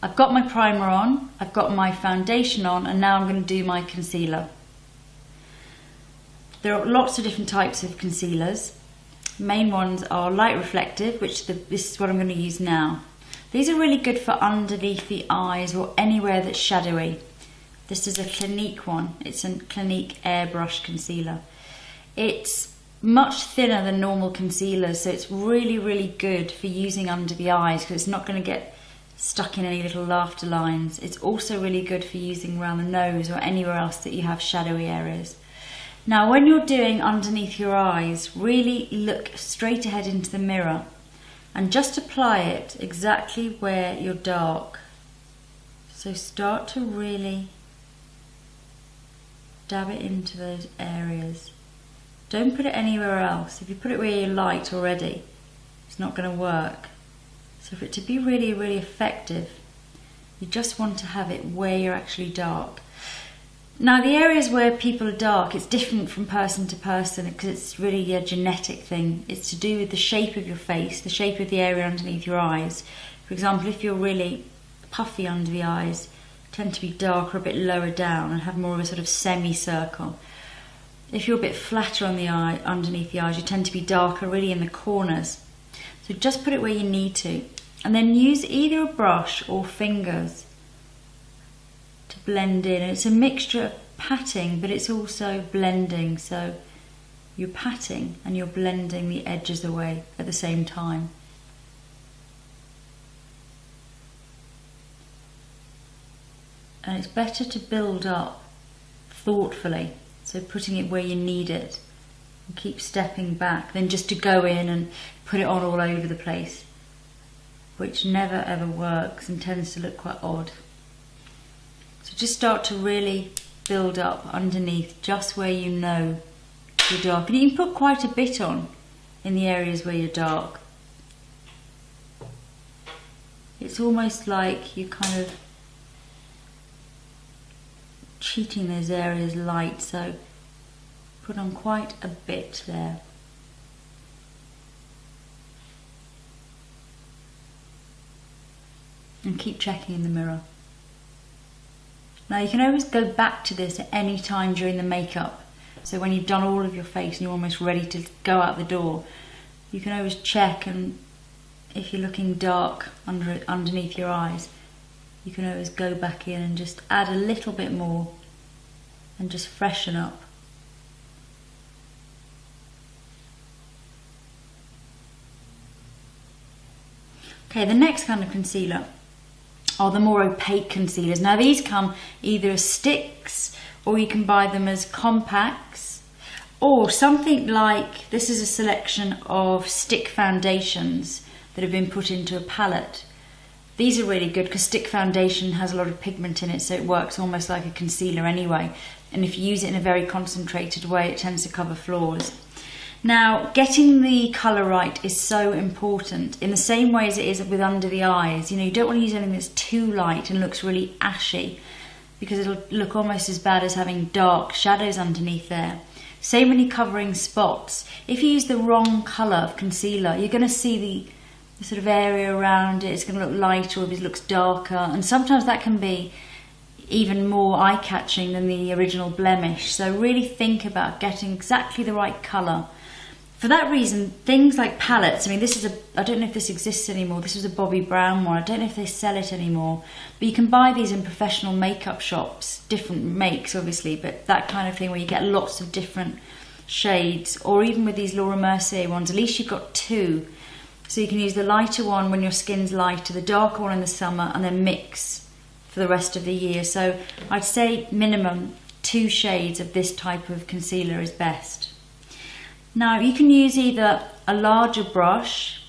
I've got my primer on, I've got my foundation on, and now I'm going to do my concealer. There are lots of different types of concealers. Main ones are light reflective, which this is what I'm going to use now. These are really good for underneath the eyes or anywhere that's shadowy. This is a Clinique one. It's a Clinique airbrush concealer. It's much thinner than normal concealers, so it's really, really good for using under the eyes because it's not going to get stuck in any little laughter lines. It's also really good for using around the nose or anywhere else that you have shadowy areas. Now, when you're doing underneath your eyes, really look straight ahead into the mirror and just apply it exactly where you're dark. So start to really dab it into those areas. Don't put it anywhere else. If you put it where you're light already, it's not going to work. So for it to be really, really effective, you just want to have it where you're actually dark. Now, the areas where people are dark, it's different from person to person because it's really a genetic thing. It's to do with the shape of your face, the shape of the area underneath your eyes. For example, if you're really puffy under the eyes, tend to be darker a bit lower down and have more of a sort of semicircle. If you're a bit flatter on the eye, underneath the eyes, you tend to be darker really in the corners. So just put it where you need to. And then use either a brush or fingers to blend in. And it's a mixture of patting, but it's also blending. So you're patting and you're blending the edges away at the same time. And it's better to build up thoughtfully. So putting it where you need it and keep stepping back than just to go in and put it on all over the place, which never ever works and tends to look quite odd. So just start to really build up underneath just where you know you're dark. And you can put quite a bit on in the areas where you're dark. It's almost like you kind of cheating those areas light, so put on quite a bit there. And keep checking in the mirror. Now you can always go back to this at any time during the makeup. So when you've done all of your face and you're almost ready to go out the door, you can always check, and if you're looking dark underneath your eyes, you can always go back in and just add a little bit more and just freshen up. Okay, the next kind of concealer are the more opaque concealers. Now these come either as sticks, or you can buy them as compacts, or something like, this is a selection of stick foundations that have been put into a palette. These are really good because stick foundation has a lot of pigment in it, so it works almost like a concealer anyway. And if you use it in a very concentrated way, it tends to cover flaws. Now, getting the colour right is so important, in the same way as it is with under the eyes. You know, you don't want to use anything that's too light and looks really ashy, because it'll look almost as bad as having dark shadows underneath there. Same when you're covering spots. If you use the wrong colour of concealer, you're going to see the sort of area around it. It's going to look lighter, or if it looks darker, and sometimes that can be even more eye-catching than the original blemish. So really think about getting exactly the right colour. For that reason, things like palettes, I mean, this is I don't know if this exists anymore, this was a Bobbi Brown one, I don't know if they sell it anymore, but you can buy these in professional makeup shops, different makes obviously, but that kind of thing where you get lots of different shades, or even with these Laura Mercier ones, at least you've got two. So you can use the lighter one when your skin's lighter, the darker one in the summer, and then mix for the rest of the year. So I'd say minimum 2 shades of this type of concealer is best. Now you can use either a larger brush,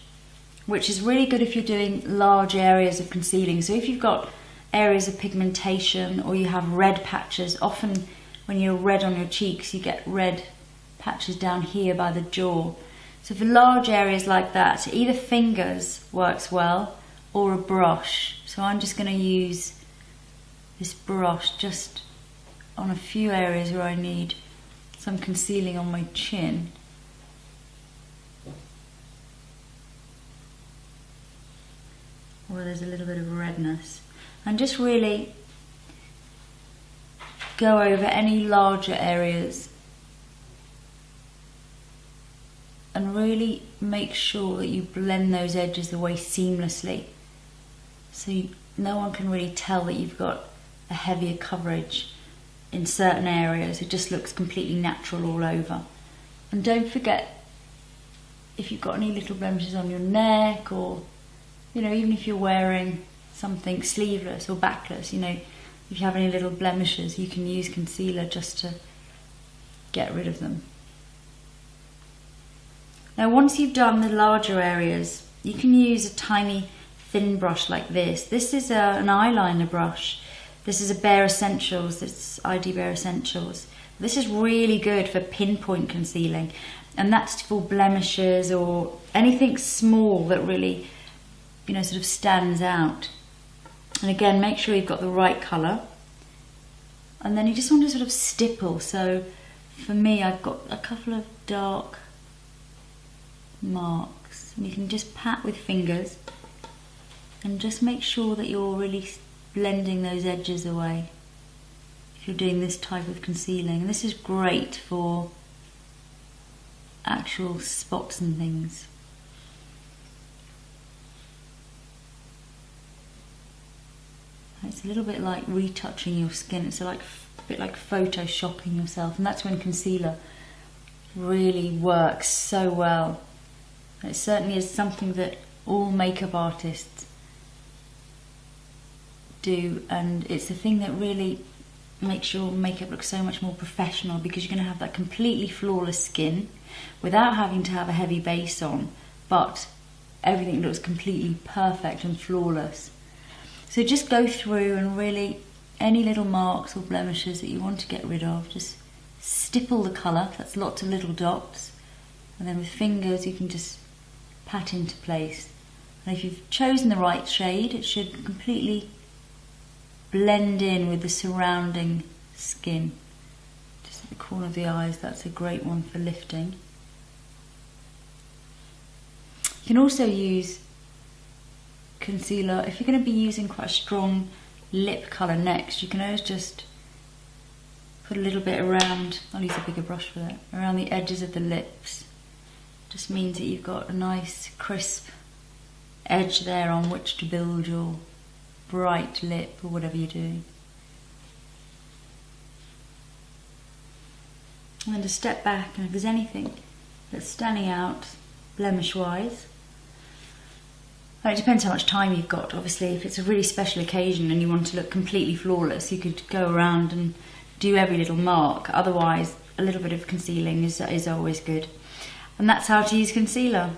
which is really good if you're doing large areas of concealing. So if you've got areas of pigmentation, or you have red patches, often when you're red on your cheeks, you get red patches down here by the jaw. So for large areas like that, either fingers works well, or a brush. So I'm just going to use this brush just on a few areas where I need some concealing on my chin. Where there's a little bit of redness. and just really go over any larger areas and really make sure that you blend those edges away seamlessly, so no one can really tell that you've got a heavier coverage in certain areas. It just looks completely natural all over. And don't forget, if you've got any little blemishes on your neck, or even if you're wearing something sleeveless or backless, if you have any little blemishes, you can use concealer just to get rid of them. Now once you've done the larger areas, you can use a tiny thin brush like this. This is an eyeliner brush. This is a Bare Essentials, it's ID Bare Essentials. This is really good for pinpoint concealing, and that's for blemishes or anything small that really, sort of stands out. And again, make sure you've got the right colour. And then you just want to sort of stipple. So for me, I've got a couple of dark marks, and you can just pat with fingers and just make sure that you're really blending those edges away if you're doing this type of concealing. And this is great for actual spots and things. It's a little bit like retouching your skin. It's a bit like photoshopping yourself, and that's when concealer really works so well. It certainly is something that all makeup artists do, and it's the thing that really makes your makeup look so much more professional, because you're going to have that completely flawless skin without having to have a heavy base on, but everything looks completely perfect and flawless. So just go through and really, any little marks or blemishes that you want to get rid of, just stipple the colour. That's lots of little dots, and then with fingers you can just pat into place. And if you've chosen the right shade, it should completely blend in with the surrounding skin. Just at the corner of the eyes, that's a great one for lifting. You can also use concealer if you're going to be using quite a strong lip colour next. You can always just put a little bit around, I'll use a bigger brush for that, around the edges of the lips. Just means that you've got a nice crisp edge there on which to build your bright lip or whatever you're doing. And then to step back, and if there's anything that's standing out blemish wise, it depends how much time you've got. Obviously, if it's a really special occasion and you want to look completely flawless, you could go around and do every little mark. Otherwise, a little bit of concealing is always good. And that's how to use concealer.